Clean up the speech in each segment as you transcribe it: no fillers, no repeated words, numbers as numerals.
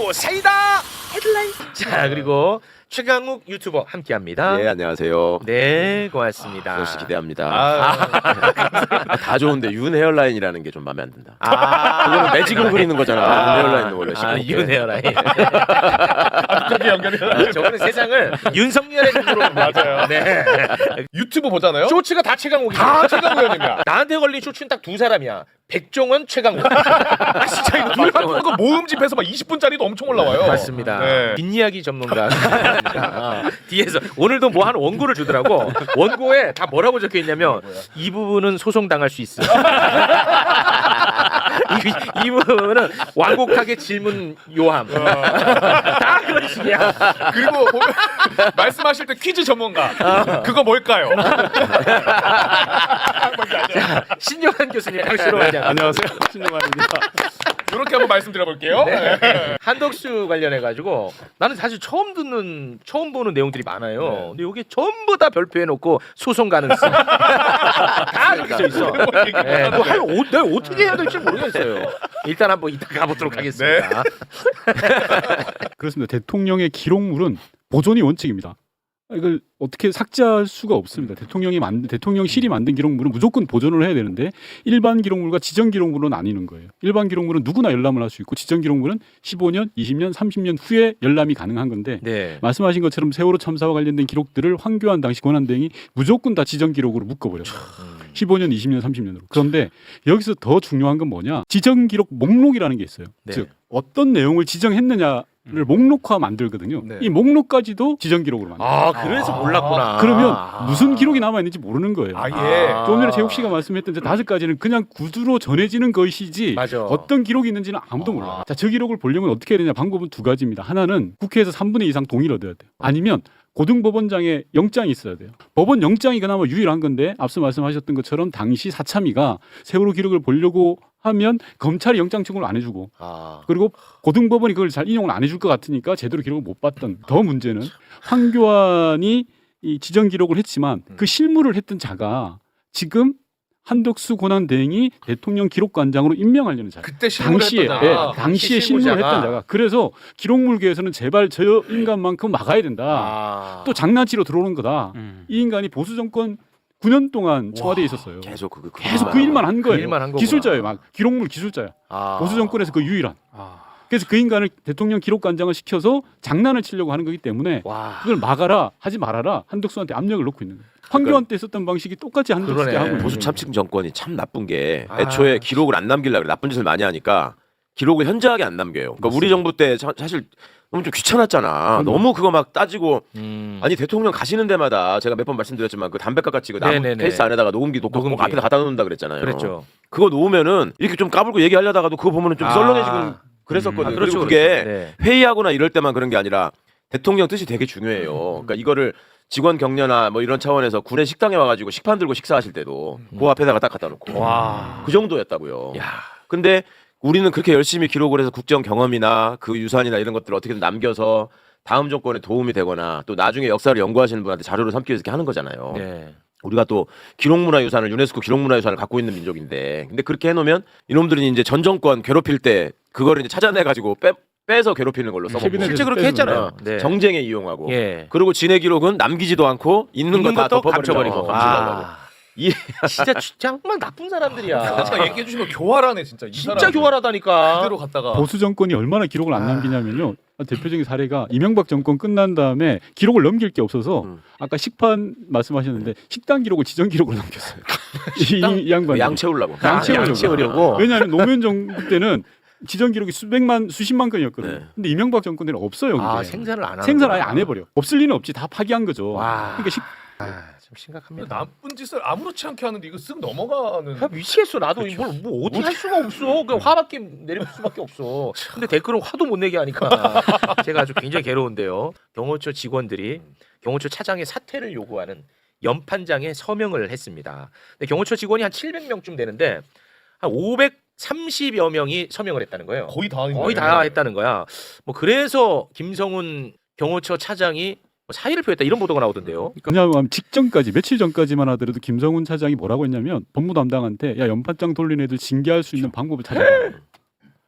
유튜브 사이다 헤드라인. 자, 그리고 최강욱 유튜버 함께합니다. 네, 안녕하세요. 네, 고맙습니다. 역시 기대합니다. 다 좋은데 윤 헤어라인이라는 게 좀 마음에 안 든다. 그거는 매직으로 그리는 거잖아. 윤 헤어라인은 원래 윤 헤어라인. 그렇게 연결이. 저거는 세상을 윤석열의 눈으로 맞아요. 네. 유튜브 보잖아요. 쇼츠가 다 최강욱이야. 다 최강욱 의원님이야. 나한테 걸린 쇼츠는 딱 두 사람이야. 백종원, 최강욱. 진짜 이거 둘 같은 거 모음집에서 막 20분짜리도 엄청 올라와요. 맞습니다. 네. 뒷이야기 전문가. 뒤에서 오늘도 뭐 한 원고를 주더라고. 원고에 다 뭐라고 적혀 있냐면 이 부분은 소송 당할 수 있어. 이 부분은 완곡하게 질문 요함. 다 그런 식이야. 그리고 보면 말씀하실 때 퀴즈 전문가. 그거 뭘까요? 자, 신용환 교수님 박수로 맞아. 안녕하세요. 신동환입니다. 이렇게 한번 말씀드려볼게요. 네. 한덕수 관련해 가지고 나는 사실 처음 보는 내용들이 많아요. 근데 여기 전부 다 별표해 놓고 소송 가능성 다 그렇게 써 있어. 네, 내가 어떻게 해야 될지 모르겠어요. 일단 한번 이따 가보도록 하겠습니다. 그렇습니다. 대통령의 기록물은 보존이 원칙입니다. 이걸 어떻게 삭제할 수가 없습니다. 대통령실이 만든 기록물은 무조건 보존을 해야 되는데 일반 기록물과 지정 기록물은 아니는 거예요. 일반 기록물은 누구나 열람을 할 수 있고 지정 기록물은 15년, 20년, 30년 후에 열람이 가능한 건데 네. 말씀하신 것처럼 세월호 참사와 관련된 기록들을 황교안 당시 권한대행이 무조건 다 지정 기록으로 묶어버렸어요. 15년, 20년, 30년으로. 그런데 여기서 더 중요한 건 뭐냐? 지정 기록 목록이라는 게 있어요. 네. 즉 어떤 내용을 지정했느냐를 목록화 만들거든요. 네. 이 목록까지도 지정 기록으로 만들어요. 그래서 몰랐구나. 그러면 무슨 기록이 남아 있는지 모르는 거예요. 예. 좀 전에 제욱 씨가 말씀했던 5가지는 그냥 구두로 전해지는 것이지 맞아. 어떤 기록이 있는지는 아무도 몰라요. 자, 저 기록을 보려면 어떻게 해야 되냐? 방법은 2가지입니다. 하나는 국회에서 3분의 2 이상 동의를 얻어야 돼요. 아니면 고등법원장에 영장이 있어야 돼요. 법원 영장이 그나마 유일한 건데 앞서 말씀하셨던 것처럼 당시 사참위가 세월호 기록을 보려고 하면 검찰이 영장 청구를 안 해주고 그리고 고등법원이 그걸 잘 인용을 안 해줄 것 같으니까 제대로 기록을 못 봤던 더 문제는 황교안이 이 지정 기록을 했지만 그 실무를 했던 자가 지금 한덕수 권한대행이 대통령 기록관장으로 임명하려는 자예요. 그때 실무를 했던 자가. 당시에 실무를 했던 자가. 그래서 기록물계에서는 제발 저 인간만큼 막아야 된다. 또 장난치러 들어오는 거다. 이 인간이 보수 정권 9년 동안 청와대에 있었어요. 계속 그 일만 한 거예요. 일만 한 거구나. 기술자예요. 막 기록물 기술자야. 보수 정권에서 그 유일한. 그래서 그 인간을 대통령 기록관장을 시켜서 장난을 치려고 하는 거기 때문에 그걸 막아라 하지 말아라 한덕수한테 압력을 넣고 있는 거예요. 황교안 때 썼던 방식이 똑같이 한덕수 때 하고 있는 보수 거예요. 참칭 정권이 참 나쁜 게 애초에 기록을 안 남기려고 그래. 나쁜 짓을 많이 하니까 기록을 현저하게 안 남겨요. 그러니까 우리 정부 때 사실 너무 좀 귀찮았잖아. 너무 그거 막 따지고 아니 대통령 가시는 데마다 제가 몇 번 말씀드렸지만 그 담배값 같이 그 나무 케이스 안에다가 녹음기 놓고 꼭 앞에다 갖다 놓는다 그랬잖아요. 그랬죠. 그거 놓으면은 이렇게 좀 까불고 얘기하려다가도 그거 보면은 좀 썰렁해지고 그랬었거든요. 그렇죠, 그리고 그게 네. 회의하거나 이럴 때만 그런 게 아니라 대통령 뜻이 되게 중요해요. 그러니까 이거를 직원 격려나 뭐 이런 차원에서 군의 식당에 와가지고 식판 들고 식사하실 때도 그 앞에다가 딱 갖다 놓고 그 정도였다고요. 근데 우리는 그렇게 열심히 기록을 해서 국정 경험이나 그 유산이나 이런 것들을 어떻게든 남겨서 다음 정권에 도움이 되거나 또 나중에 역사를 연구하시는 분한테 자료를 삼기 위해서 이렇게 하는 거잖아요. 네. 우리가 또 기록문화유산을 유네스코 기록문화유산을 갖고 있는 민족인데 근데 그렇게 해놓으면 이놈들은 이제 전 정권 괴롭힐 때 그거를 이제 찾아내가지고 빼서 괴롭히는 걸로 써먹고 실제 그렇게 했잖아요. 네. 정쟁에 이용하고 예. 그리고 진해 기록은 남기지도 않고 있는 거 다 것도 덮어버리고 감춰버리고. 진짜 정말 나쁜 사람들이야. 아까 얘기해 주신 거 교활하네 진짜. 이 진짜 사람 교활하다니까. 그대로 갔다가 보수 정권이 얼마나 기록을 안 남기냐면요. 대표적인 사례가 이명박 정권 끝난 다음에 기록을 넘길 게 없어서 아까 식판 말씀하셨는데 식당 기록을 지정 기록으로 남겼어요. 이 양반 양 채우려고 양 채우려고. 왜냐하면 노무현 정부 때는 지정 기록이 수십만 건이었거든요. 네. 근데 이명박 정권 때는 없어요. 그게. 생산을 안 하는 생산 아예 안 해버려. 없을 리는 없지. 다 파기한 거죠. 와. 그러니까 좀 심각합니다. 나쁜 짓을 아무렇지 않게 하는데 이거 쓱 넘어가는. 야, 미치겠어. 나도 이걸 뭐 어떻게 할 수가 없어. 그냥 화밖에 내릴 수밖에 없어. 근데 댓글은 화도 못 내게 하니까 제가 아주 굉장히 괴로운데요. 경호처 직원들이 경호처 차장의 사퇴를 요구하는 연판장에 서명을 했습니다. 근데 경호처 직원이 한 700명쯤 되는데 한 530여 명이 서명을 했다는 거예요. 거의 다 했다는 거야. 뭐 그래서 김성훈 경호처 차장이 사의를 표했다 이런 보도가 나오던데요. 왜냐하면 직전까지 며칠 전까지만 하더라도 김성훈 차장이 뭐라고 했냐면 법무 담당한테 야 연판장 돌린 애들 징계할 수 있는 방법을 찾아라.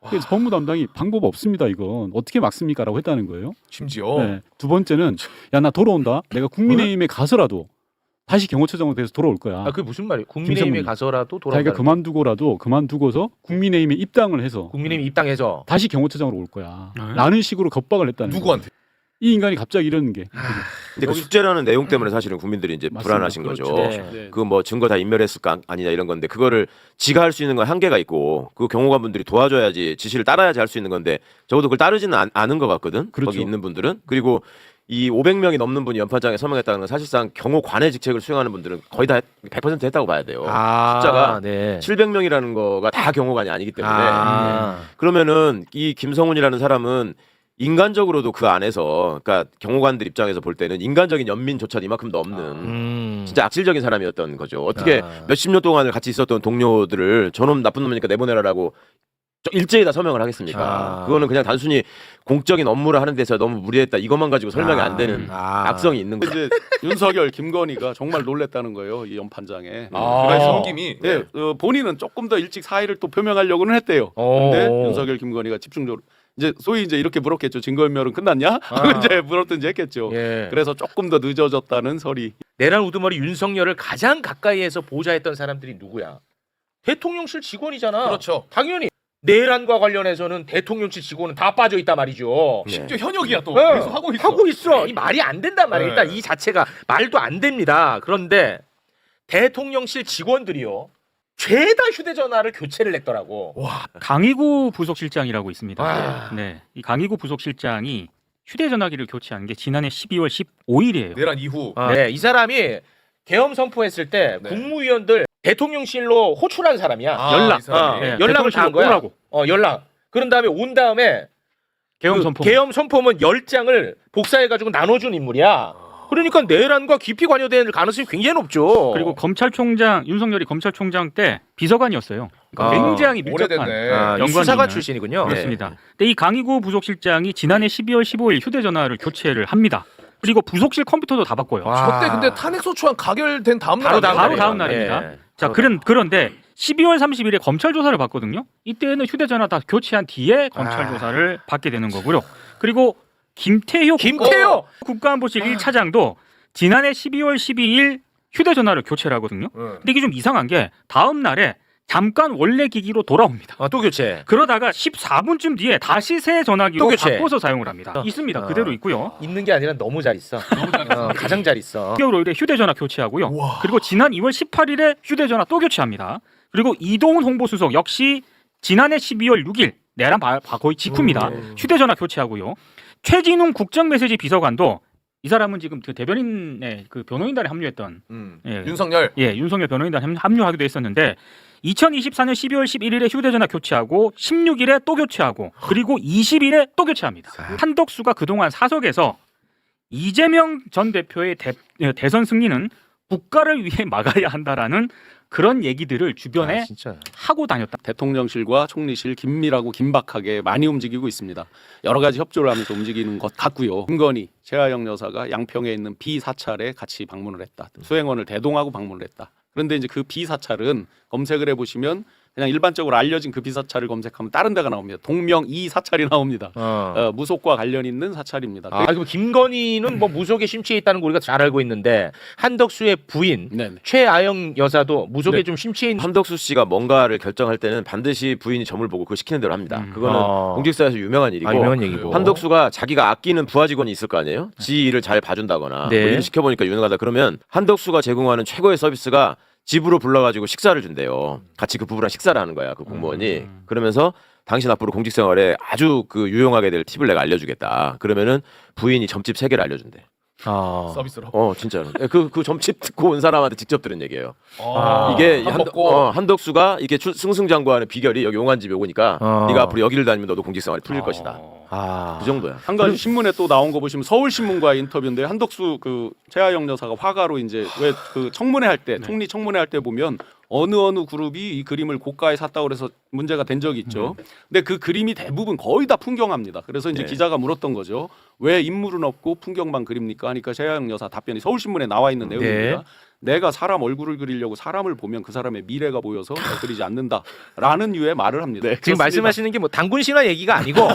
그래서 법무 담당이 방법 없습니다. 이건 어떻게 막습니까라고 했다는 거예요. 심지어 네. 두 번째는 야 나 돌아온다. 내가 국민의힘에 가서라도 다시 경호처장으로 돼서 돌아올 거야. 아, 그게 무슨 말이에요? 국민의힘에 김성문이. 가서라도 자기가 돌아온다. 그만두고서 국민의힘에 입당을 해서 국민의힘 입당해서 다시 경호처장으로 올 거야. 라는 식으로 겁박을 했다는 거예요. 누구한테? 이 인간이 갑자기 이러는 게. 근데 그 숙제라는 내용 때문에 사실은 국민들이 이제 맞습니다. 불안하신 그렇죠. 거죠. 네. 네. 그 뭐 증거 다 인멸했을까 아니냐 이런 건데 그거를 지가 할 수 있는 건 한계가 있고 그 경호관분들이 도와줘야지 지시를 따라야지 할 수 있는 건데 적어도 그걸 따르지는 않은 것 같거든. 그렇죠. 거기 있는 분들은. 그리고 이 500명이 넘는 분이 연판장에 서명했다는 건 사실상 경호관의 직책을 수행하는 분들은 거의 다 100% 했다고 봐야 돼요. 숫자가 네. 700명이라는 거가 다 경호관이 아니기 때문에 아. 그러면은 이 김성훈이라는 사람은 인간적으로도 그 안에서 그러니까 경호관들 입장에서 볼 때는 인간적인 연민조차도 이만큼도 없는 진짜 악질적인 사람이었던 거죠. 어떻게 몇십 년 동안을 같이 있었던 동료들을 저놈 나쁜 놈이니까 내보내라라고 일제히 다 서명을 하겠습니까? 그거는 그냥 단순히 공적인 업무를 하는 데서 너무 무리했다 이것만 가지고 설명이 안 되는 악성이 있는 거죠. 이제 윤석열, 김건희가 정말 놀랬다는 거예요. 이 연판장에. 그런 섬김이 네, 본인은 조금 더 일찍 사의를 또 표명하려고는 했대요. 근데 윤석열, 김건희가 집중적으로 이제 소위 이제 이렇게 물었겠죠. 증거인멸은 끝났냐? 하고 이제 물었든지 했겠죠. 예. 그래서 조금 더 늦어졌다는 설이. 내란 우두머리 윤석열을 가장 가까이에서 보좌했던 사람들이 누구야? 대통령실 직원이잖아. 그렇죠. 당연히 내란과 관련해서는 대통령실 직원은 다 빠져 있단 말이죠. 심지어 현역이야 또 네. 계속 하고 있어. 하고 있어. 이 말이 안 된단 말이에요. 네. 일단 이 자체가 말도 안 됩니다. 그런데 대통령실 직원들이요. 죄다 휴대전화를 교체를 했더라고. 강희구 부속실장이라고 있습니다. 아. 네, 이 강희구 부속실장이 휴대전화기를 교체한 게 지난해 12월 15일이에요. 내란 이후 네, 이 사람이 계엄 선포했을 때 네. 국무위원들 대통령실로 호출한 사람이야. 연락. 이 사람이. 네. 연락을 다 한 거야. 오라고. 연락. 그런 다음에 온 다음에 계엄 그 선포. 계엄 선포문 10장을 복사해가지고 나눠준 인물이야. 그러니까 내란과 깊이 관여된 가능성이 굉장히 높죠. 그리고 검찰총장 윤석열이 검찰총장 때 비서관이었어요. 그러니까 아, 굉장히 밀접한 오래됐네. 이 연관이 수사가 있는. 출신이군요. 그렇습니다. 근데 이 강희구 부속실장이 지난해 12월 15일 휴대전화를 교체를 합니다. 그리고 부속실 컴퓨터도 다 바꿔요. 와. 저때 근데 탄핵소추안 가결된 다음 날 바로 다음 바로 날이에요. 다음 날입니다. 예. 자, 그런데 12월 30일에 검찰 조사를 받거든요. 이때는 휴대전화 다 교체한 뒤에 검찰 조사를 받게 되는 거고요. 그리고 김태효 국가안보실 1차장도 지난해 12월 12일 휴대전화를 교체를 하거든요. 근데 이게 좀 이상한 게 다음 날에 잠깐 원래 기기로 돌아옵니다. 또 교체. 그러다가 14분쯤 뒤에 다시 새 전화기로 또 교체. 바꿔서 사용을 합니다. 있습니다. 그대로 있고요. 있는 게 아니라 너무 잘 있어. 가장 잘 있어. 10개월 후에 휴대전화 교체하고요. 그리고 지난 2월 18일에 휴대전화 또 교체합니다. 그리고 이동훈 홍보수석 역시 지난해 12월 6일 내란 거의 직후입니다. 휴대전화 교체하고요. 최진웅 국정메시지 비서관도 이 사람은 지금 그 대변인의 그 변호인단에 합류했던 윤석열. 윤석열 변호인단에 합류하기도 했었는데 2024년 12월 11일에 휴대전화 교체하고 16일에 또 교체하고 그리고 20일에 또 교체합니다. 한덕수가 그동안 사석에서 이재명 전 대표의 대선 승리는 국가를 위해 막아야 한다라는 그런 얘기들을 주변에 진짜. 하고 다녔다. 대통령실과 총리실 긴밀하고 긴박하게 많이 움직이고 있습니다. 여러 가지 협조를 하면서 움직이는 것 같고요. 김건희, 최하영 여사가 양평에 있는 비사찰에 같이 방문을 했다. 수행원을 대동하고 방문을 했다. 그런데 이제 그 비사찰은 검색을 해보시면 그냥 일반적으로 알려진 그 비사찰을 검색하면 다른 데가 나옵니다. 동명 이 사찰이 나옵니다. 무속과 관련 있는 사찰입니다. 그럼 김건희는 뭐 무속에 심취해 있다는 거 우리가 잘 알고 있는데 한덕수의 부인 네네. 최아영 여사도 무속에 네. 좀 심취해 있는. 한덕수 씨가 뭔가를 결정할 때는 반드시 부인이 점을 보고 그걸 시키는 대로 합니다. 그거는 공직사에서 유명한 일이고. 유명한 얘기고. 한덕수가 자기가 아끼는 부하 직원이 있을 거 아니에요? 지 일을 잘 봐준다거나 네. 뭐 일을 시켜보니까 유능하다 그러면 한덕수가 제공하는 최고의 서비스가 집으로 불러가지고 식사를 준대요. 같이 그 부부랑 식사를 하는 거야 그 공무원이. 그러면서 당신 앞으로 공직생활에 아주 그 유용하게 될 팁을 내가 알려주겠다. 그러면은 부인이 점집 3개를 알려준대. 서비스로. 진짜로. 그 점집 듣고 온 사람한테 직접 들은 얘기예요. 이게 밥 먹고. 한덕수가 이게 승승장구하는 비결이 여기 용안집에 오니까 네가 앞으로 여기를 다니면 너도 공직생활이 풀릴 것이다. 그 정도야. 한 가지 신문에 또 나온 거 보시면 서울신문과의 인터뷰인데 한덕수 그 최하영 여사가 화가로 이제 왜 그 청문회 할 때 총리 청문회 할 때 보면 어느 그룹이 이 그림을 고가에 샀다고 그래서 문제가 된 적이 있죠. 근데 그 그림이 대부분 거의 다 풍경화입니다. 그래서 이제 네. 기자가 물었던 거죠. 왜 인물은 없고 풍경만 그립니까? 하니까 최하영 여사 답변이 서울신문에 나와 있는 내용입니다. 내가 사람 얼굴을 그리려고 사람을 보면 그 사람의 미래가 보여서 그리지 않는다라는 유의 말을 합니다. 지금 그렇습니다. 말씀하시는 게 뭐 당군 신화 얘기가 아니고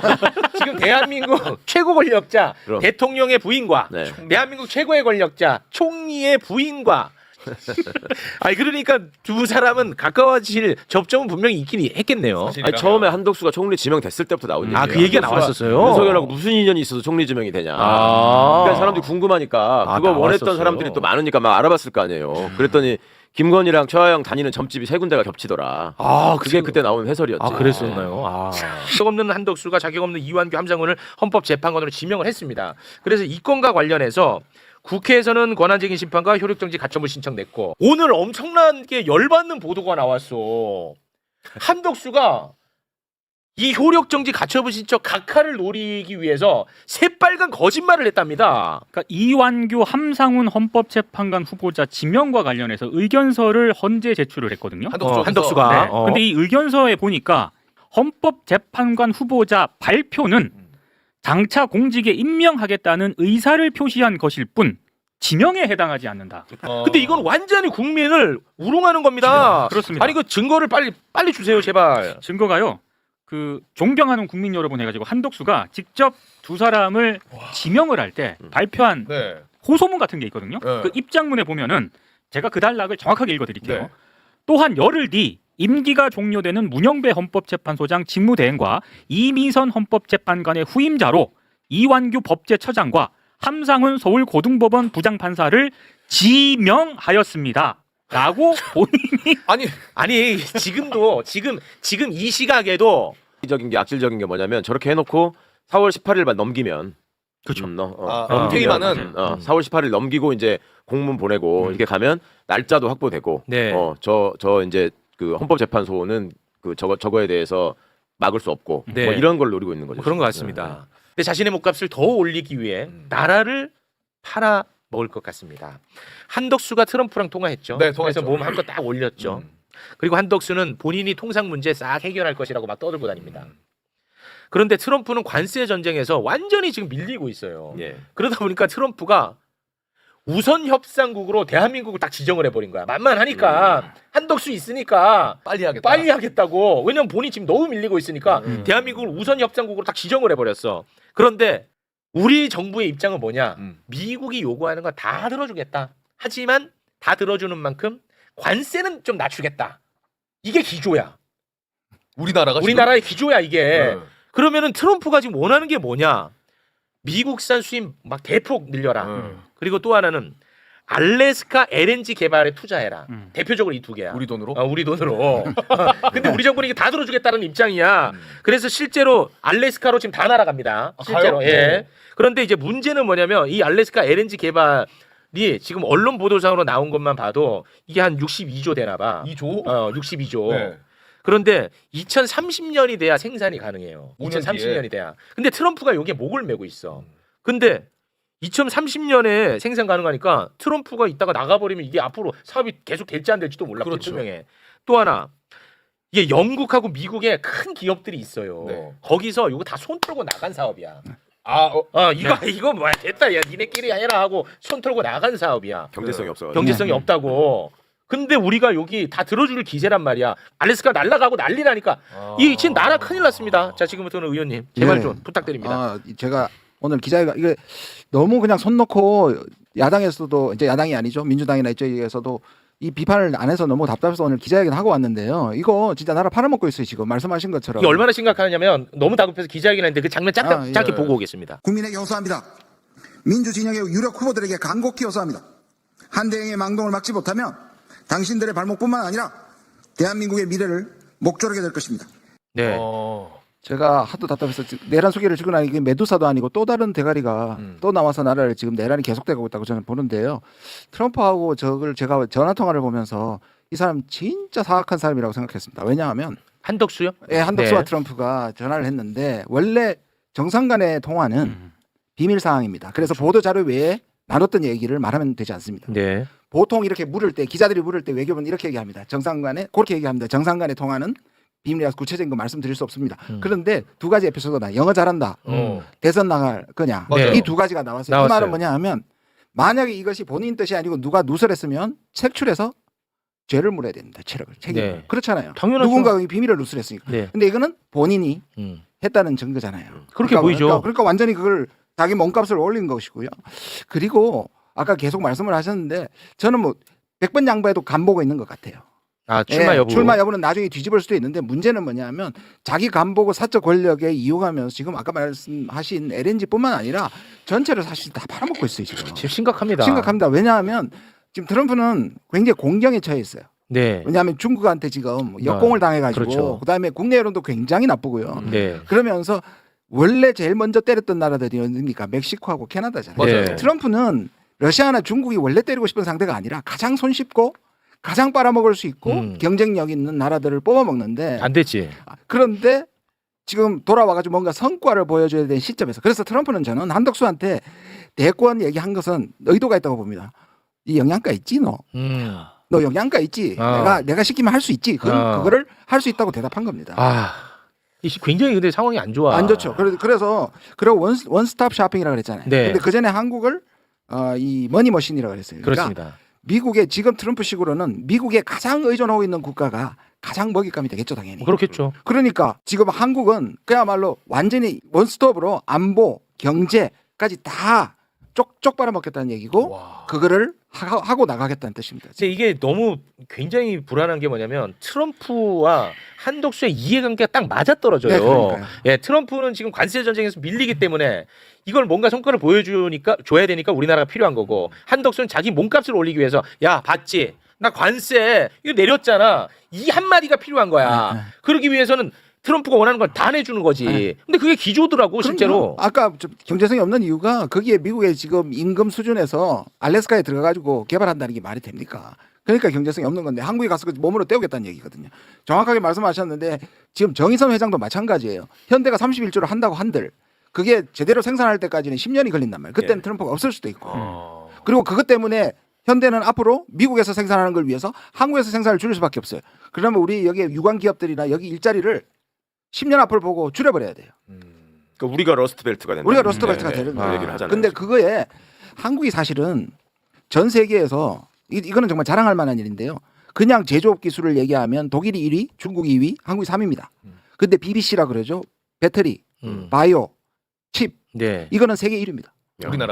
지금 대한민국 최고 권력자 그럼. 대통령의 부인과 네. 대한민국 최고의 권력자 총리의 부인과 아니 그러니까 두 사람은 가까워질 접점은 분명히 있긴 했겠네요. 아니, 처음에 한덕수가 총리 지명됐을 때부터 나온 얘기예요. 아, 그 얘기가 한덕수가 나왔었어요? 윤석열하고 무슨 인연이 있어서 총리 지명이 되냐. 아. 그러니까 사람들이 궁금하니까 아, 그거 원했던 나왔었어요. 사람들이 또 많으니까 막 알아봤을 거 아니에요. 그랬더니 김건희랑 최하영 다니는 점집이 세 군데가 겹치더라. 아, 그게 그때 나온 해설이었지. 아 그랬었나요? 아. 자격 없는 한덕수가 자격 없는 이완규 함상훈을 헌법재판관으로 지명을 했습니다. 그래서 이 건과 관련해서 국회에서는 권한쟁의 심판과 효력정지 가처분 신청 냈고 오늘 엄청나게 열받는 보도가 나왔어. 한덕수가 이 효력정지 가처분 신청 각하를 노리기 위해서 새빨간 거짓말을 했답니다. 그러니까 이완규 함상훈 헌법재판관 후보자 지명과 관련해서 의견서를 헌재 제출을 했거든요. 한덕수가. 네. 근데 이 의견서에 보니까 헌법재판관 후보자 발표는 장차 공직에 임명하겠다는 의사를 표시한 것일 뿐 지명에 해당하지 않는다. 근데 이건 완전히 국민을 우롱하는 겁니다. 그렇습니다. 아니 그 증거를 빨리 주세요, 제발. 증거가요. 그 존경하는 국민 여러분 해가지고 한덕수가 직접 두 사람을 지명을 할 때 발표한 네. 호소문 같은 게 있거든요. 네. 그 입장문에 보면은 제가 그 단락을 정확하게 읽어드릴게요. 네. 또한 열흘 뒤 임기가 종료되는 문영배 헌법재판소장 직무대행과 이미선 헌법재판관의 후임자로 이완규 법제처장과 함상훈 서울고등법원 부장판사를 지명하였습니다. 라고 본인이 아니 지금 이 시각에도 악질적인 게 악질적인 게 뭐냐면 저렇게 해놓고 4월 18일만 넘기면 그렇죠. 퇴임하는 4월 18일 넘기고 이제 공문 보내고 이렇게 가면 날짜도 확보되고 네. 저 이제 그 헌법재판소는 그 저거에 대해서 막을 수 없고 네. 뭐 이런 걸 노리고 있는 거죠. 그런 것 같습니다. 근데 자신의 몸값을 더 올리기 위해 나라를 팔아 먹을 것 같습니다. 한덕수가 트럼프랑 통화했죠. 네, 그래서 통화했죠. 몸 한 거 딱 올렸죠. 그리고 한덕수는 본인이 통상 문제 싹 해결할 것이라고 막 떠들고 다닙니다. 그런데 트럼프는 관세 전쟁에서 완전히 지금 밀리고 있어요. 예. 그러다 보니까 트럼프가 우선 협상국으로 대한민국을 딱 지정을 해버린 거야. 만만하니까 한덕수 있으니까 빨리 하겠다. 빨리 하겠다고. 왜냐면 본인이 지금 너무 밀리고 있으니까 대한민국을 우선 협상국으로 딱 지정을 해버렸어. 그런데 우리 정부의 입장은 뭐냐? 미국이 요구하는 건 다 들어주겠다. 하지만 다 들어주는 만큼 관세는 좀 낮추겠다. 이게 기조야. 우리나라의 기조야 이게. 네. 그러면은 트럼프가 지금 원하는 게 뭐냐? 미국산 수입 막 대폭 늘려라. 그리고 또 하나는 알래스카 LNG 개발에 투자해라. 대표적으로 이 두 개야. 우리 돈으로? 우리 돈으로. 근데 우리 정부는 이게 다 들어주겠다는 입장이야. 그래서 실제로 알래스카로 지금 다 날아갑니다. 실제로. 가요? 예. 그런데 이제 문제는 뭐냐면 이 알래스카 LNG 개발이 지금 언론 보도상으로 나온 것만 봐도 이게 한 62조 되나 봐. 2조? 62조. 네. 그런데 2030년이 돼야 생산이 가능해요. 5년 2030년이 돼야. 근데 트럼프가 여기에 목을 메고 있어. 근데 2030년에 생산 가능하니까 트럼프가 이따가 나가버리면 이게 앞으로 사업이 계속 될지 안 될지도 몰라. 그렇죠. 불투명해. 또 하나 이게 영국하고 미국에 큰 기업들이 있어요. 네. 거기서 이거 다 손 털고 나간 사업이야. 이거 뭐야 됐다 야 니네끼리 해라 하고 손 털고 나간 사업이야. 경제성이 없어. 경제성이 없다고. 근데 우리가 여기 다 들어줄 기세란 말이야. 알래스카 날라가고 난리나니까 이 지금 나라 큰일 났습니다. 자 지금부터는 의원님 제발 네. 좀 부탁드립니다. 제가 오늘 기자회견 이게 너무 그냥 손 놓고 야당에서도 이제 야당이 아니죠 민주당이나 이쪽에서도 이 비판을 안 해서 너무 답답해서 오늘 기자회견 하고 왔는데요. 이거 진짜 나라 팔아먹고 있어요 지금 말씀하신 것처럼. 이게 얼마나 심각하냐면 너무 다급해서 기자회견했는데 그 장면 짧게 예. 보고 오겠습니다. 국민에게 호소합니다. 민주진영의 유력 후보들에게 간곡히 호소합니다. 한대행의 망동을 막지 못하면 당신들의 발목뿐만 아니라 대한민국의 미래를 목조르게 될 것입니다. 네. 제가 하도 답답해서 내란 소개를 지고 나니 이게 메두사도 아니고 또 다른 대가리가 또 나와서 나라를 지금 내란이 계속되고 있다고 저는 보는데요. 트럼프하고 저걸 제가 전화 통화를 보면서 이 사람 진짜 사악한 사람이라고 생각했습니다. 왜냐하면 한덕수요? 예, 한덕수와 네. 트럼프가 전화를 했는데 원래 정상 간의 통화는 비밀 사항입니다. 그래서 보도 자료 외에 나눴던 얘기를 말하면 되지 않습니다. 네. 보통 이렇게 물을 때 기자들이 물을 때 외교부는 이렇게 얘기합니다. 정상 간에 그렇게 얘기합니다. 정상 간의 통화는 비밀이라서 구체적인 거 말씀드릴 수 없습니다. 그런데 두 가지 에피소드가 영어 잘한다. 대선 나갈 거냐. 네. 이 두 가지가 나왔어요. 이 나왔어요. 말은 뭐냐 하면 만약에 이것이 본인 뜻이 아니고 누가 누설했으면 색출해서 죄를 물어야 됩니다. 책임을. 네. 그렇잖아요. 당연하죠. 누군가가 비밀을 누설했으니까. 네. 근데 이거는 본인이 음. 했다는 증거잖아요. 그렇게 보이죠. 그러니까 완전히 그걸 자기 몸값을 올린 것이고요. 그리고 아까 계속 말씀을 하셨는데 저는 뭐 100번 양보해도 간보고 있는 것 같아요. 아, 출마 여부. 출마 여부는 나중에 뒤집을 수도 있는데 문제는 뭐냐면 자기 간보고 사적 권력에 이용하면서 지금 아까 말씀하신 LNG뿐만 아니라 전체를 사실 다 팔아먹고 있어요 지금. 지금 심각합니다. 심각합니다. 왜냐하면 지금 트럼프는 굉장히 공경에 처해 있어요. 네. 왜냐하면 중국한테 지금 역공을 당해가지고 그렇죠. 그다음에 국내 여론도 굉장히 나쁘고요. 네. 그러면서 원래 제일 먼저 때렸던 나라들이 어딥니까? 멕시코하고 캐나다잖아요. 맞아요. 트럼프는 러시아나 중국이 원래 때리고 싶은 상대가 아니라 가장 손쉽고 가장 빨아먹을 수 있고 경쟁력 있는 나라들을 뽑아먹는데 안 됐지. 그런데 지금 돌아와가지고 뭔가 성과를 보여줘야 되는 시점에서 그래서 트럼프는 저는 한덕수한테 대권 얘기한 것은 의도가 있다고 봅니다. 이 영양가 있지 너? 너 영양가 있지? 내가 시키면 할 수 있지? 그거를 할 수 있다고 대답한 겁니다. 아, 굉장히 근데 상황이 안 좋아. 안 좋죠. 그래서 원스톱 쇼핑이라고 그랬잖아요. 네. 근데 그 전에 한국을 이 머니머신이라고 그랬어요. 그러니까 그렇습니다. 미국의 지금 트럼프식으로는 미국에 가장 의존하고 있는 국가가 가장 먹잇감이 되겠죠, 당연히. 그렇겠죠. 그러니까 지금 한국은 그야말로 완전히 원스톱으로 안보, 경제까지 다 쪽쪽 빨아먹겠다는 얘기고 그거를 하고 나가겠다는 뜻입니다. 근데 이게 너무 굉장히 불안한 게 뭐냐면 트럼프와 한덕수의 이해관계가 딱 맞아떨어져요. 네, 그러니까요. 예, 트럼프는 지금 관세 전쟁에서 밀리기 때문에 이걸 뭔가 성과를 줘야 되니까 우리나라가 필요한 거고 한덕수는 자기 몸값을 올리기 위해서 야 봤지 나 관세 이거 내렸잖아 이 한마디가 필요한 거야. 그러기 위해서는 트럼프가 원하는 걸 다 내주는 거지. 근데 그게 기조더라고 실제로. 아까 경제성이 없는 이유가 거기에 미국의 지금 임금 수준에서 알래스카에 들어가가지고 개발한다는 게 말이 됩니까? 그러니까 경제성이 없는 건데 한국에 가서 몸으로 때우겠다는 얘기거든요. 정확하게 말씀하셨는데 지금 정의선 회장도 마찬가지예요. 현대가 31조를 한다고 한들 그게 제대로 생산할 때까지는 10년이 걸린단 말이에요. 그때는 트럼프가 없을 수도 있고. 그리고 그것 때문에 현대는 앞으로 미국에서 생산하는 걸 위해서 한국에서 생산을 줄일 수밖에 없어요. 그러면 우리 여기 유관 기업들이나 여기 일자리를 10년 앞을 보고 줄여버려야 돼요. 그러니까 우리가 러스트벨트가 된다. 우리가 러스트벨트가 되는 그 거예요. 얘기를 하잖아요. 근데 그거에 한국이 사실은 전 세계에서 이거는 정말 자랑할 만한 일인데요. 그냥 제조업 기술을 얘기하면 독일이 1위, 중국이 2위, 한국이 3위입니다. 근데 BBC라 그러죠. 배터리, 바이오, 칩 네. 이거는 세계 1위입니다.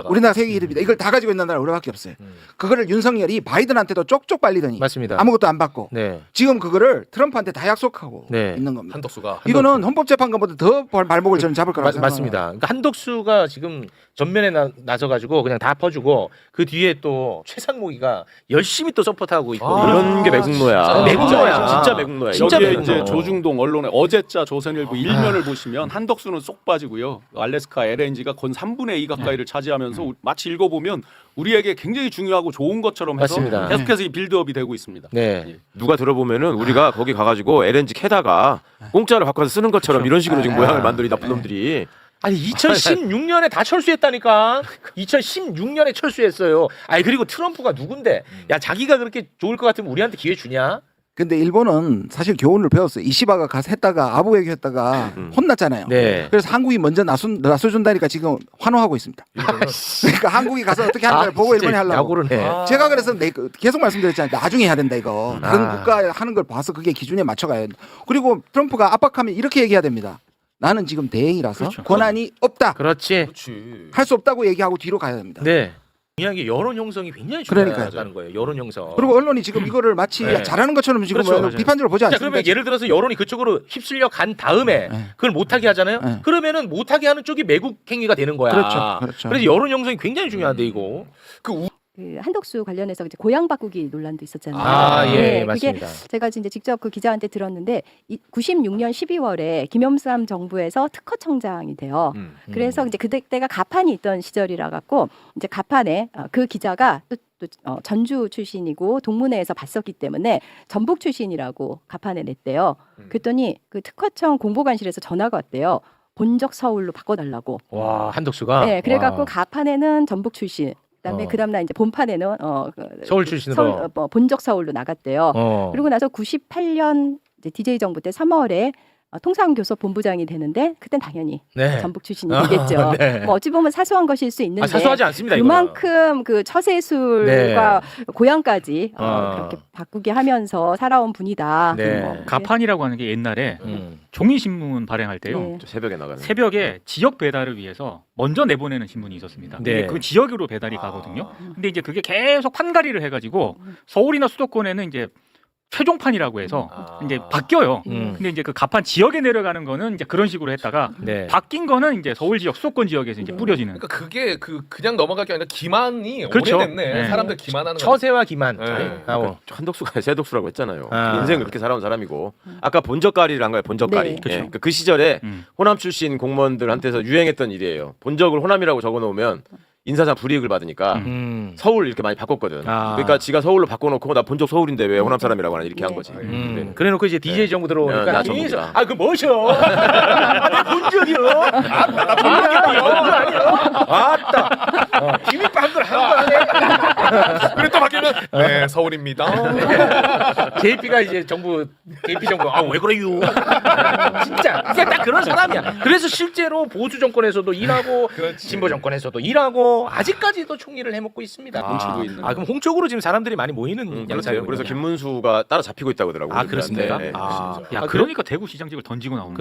우리나라 세계 1위입니다. 이걸 다 가지고 있는 나라 우리밖에 없어요. 그거를 윤석열이 바이든한테도 쪽쪽 빨리더니 맞습니다. 아무것도 안 받고 네. 지금 그거를 트럼프한테 다 약속하고 네. 있는 겁니다. 한덕수가 이거는 헌법재판관보다 더 발목을 저는 잡을 거라고 생각합니다. 맞습니다. 그러니까 한덕수가 지금 전면에 나서가지고 그냥 다 퍼주고 그 뒤에 또 최상목이가 열심히 또 서포트하고 있고 이런 게 매국노야. 매국노야. 진짜 매국노야. 진짜 여기에 매국노. 이제 조중동 언론의 어제자 조선일보 일면을 보시면 한덕수는 쏙 빠지고요. 알래스카 LNG가 건 3분의 2 가까이를 차지하면서 마치 읽어보면 우리에게 굉장히 중요하고 좋은 것처럼 해서 맞습니다. 계속해서 이 빌드업이 되고 있습니다. 네. 누가 들어보면은 우리가 거기 가가지고 LNG 캐다가 공짜로 바꿔서 쓰는 것처럼 이런 식으로 지금 모양을 만들어 이 나쁜 놈들이. 아니 2016년에 다 철수했다니까. 2016년에 철수했어요. 아니 그리고 트럼프가 누군데? 야 자기가 그렇게 좋을 것 같으면 우리한테 기회 주냐? 근데 일본은 사실 교훈을 배웠어요. 이시바가 가서 했다가 아부 외교했다가 혼났잖아요. 네. 그래서 한국이 먼저 나서준다니까 지금 환호하고 있습니다. 그러니까 한국이 가서 어떻게 하는지 보고 일본이 하려고. 야구를 해. 제가 그래서 계속 말씀드렸잖아요. 나중에 해야 된다 이거. 다른 국가 하는 걸 봐서 그게 기준에 맞춰가야 된다. 그리고 트럼프가 압박하면 이렇게 얘기해야 됩니다. 나는 지금 대행이라서 그렇죠. 권한이 없다. 그렇지. 할 수 없다고 얘기하고 뒤로 가야 됩니다. 네. 중요한 게 여론 형성이 굉장히 그러니까요. 중요하다는 거예요. 여론 형성. 그리고 언론이 지금 이거를 마치 네. 잘하는 것처럼 지금 그렇죠. 뭐 비판적으로 보지 자, 않습니다. 그러면 예를 들어서 여론이 그쪽으로 휩쓸려 간 다음에 네. 그걸 못하게 하잖아요. 네. 그러면은 못하게 하는 쪽이 매국 행위가 되는 거야. 그렇죠. 래서 여론 형성이 굉장히 중요한데 이거. 그 한덕수 관련해서 이제 고향 바꾸기 논란도 있었잖아요. 아, 예, 네, 맞습니다. 그게 제가 이제 직접 그 기자한테 들었는데 96년 12월에 김영삼 정부에서 특허청장이 돼요. 그래서 이제 그때가 가판이 있던 시절이라 갖고 이제 가판에 그 기자가 또 전주 출신이고 동문회에서 봤었기 때문에 전북 출신이라고 가판에 냈대요. 그랬더니 그 특허청 공보관실에서 전화가 왔대요. 본적 서울로 바꿔달라고. 와, 한덕수가. 네, 그래갖고 와. 가판에는 전북 출신. 그다음에 그다음 날 이제 본판에는 서울 출신으로 본적 서울로 나갔대요. 그리고 나서 98년 이제 DJ 정부 때 3월에 통상교섭본부장이 되는데 그땐 당연히 네. 전북 출신이 되겠죠. 네. 뭐 어찌 보면 사소한 것일 수 있는데 사소하지 않습니다. 이거는. 그만큼 그 처세술과 고향까지 그렇게 바꾸게 하면서 살아온 분이다. 네. 뭐 가판이라고 하는 게 옛날에 종이신문 발행할 때요. 네. 새벽에 나가는. 새벽에 지역 배달을 위해서 먼저 내보내는 신문이 있었습니다. 네. 근데 그 지역으로 배달이 가거든요. 근데 이제 그게 계속 판가리를 해가지고 서울이나 수도권에는 이제 최종판이라고 해서 이제 바뀌어요. 근데 이제 그 가판 지역에 내려가는 거는 이제 그런 식으로 했다가 네. 바뀐 거는 이제 서울 지역 수도권 지역에서 이제 뿌려지는. 그러니까 그게 그냥 넘어갈 게 아니라 기만이 그렇죠. 오래됐네. 네. 사람들 기만하는 거. 처세와 기만. 네. 하고. 한덕수가 새덕수라고 했잖아요. 아. 인생 그렇게 살아온 사람이고 아까 본적가리를 한 거예요. 본적가리. 네. 예. 그 시절에 호남 출신 공무원들한테서 유행했던 일이에요. 본적을 호남이라고 적어놓으면 인사상 불이익을 받으니까 서울 이렇게 많이 바꿨거든. 아. 그러니까 지가 서울로 바꿔놓고 나 본적 서울인데 왜 호남 사람이라고 하나 이렇게 한 거지. 네. 그래놓고 이제 DJ 정부 들어오니까 나 전북이다. 그 뭐셔? 내 본적이요. 나 본적이요. 아따. 김이 빵들 하는 거네. 그리고 또 바뀌면 네 서울입니다. JP가 이제 정부 JP 정부 왜 그래요? 진짜 이게 딱 그런 사람이야. 그래서 실제로 보수 정권에서도 일하고 그렇지. 진보 정권에서도 일하고 아직까지도 총리를 해먹고 있습니다. 훔치고 있는. 그럼 홍적으로 지금 사람들이 많이 모이는 그렇죠. 양상이군요. 그래서 김문수가 따라 잡히고 있다고 하더라고요. 아, 그렇습니까? 네, 네. 아, 야 그러니까 대구 시장직을 던지고 나오는.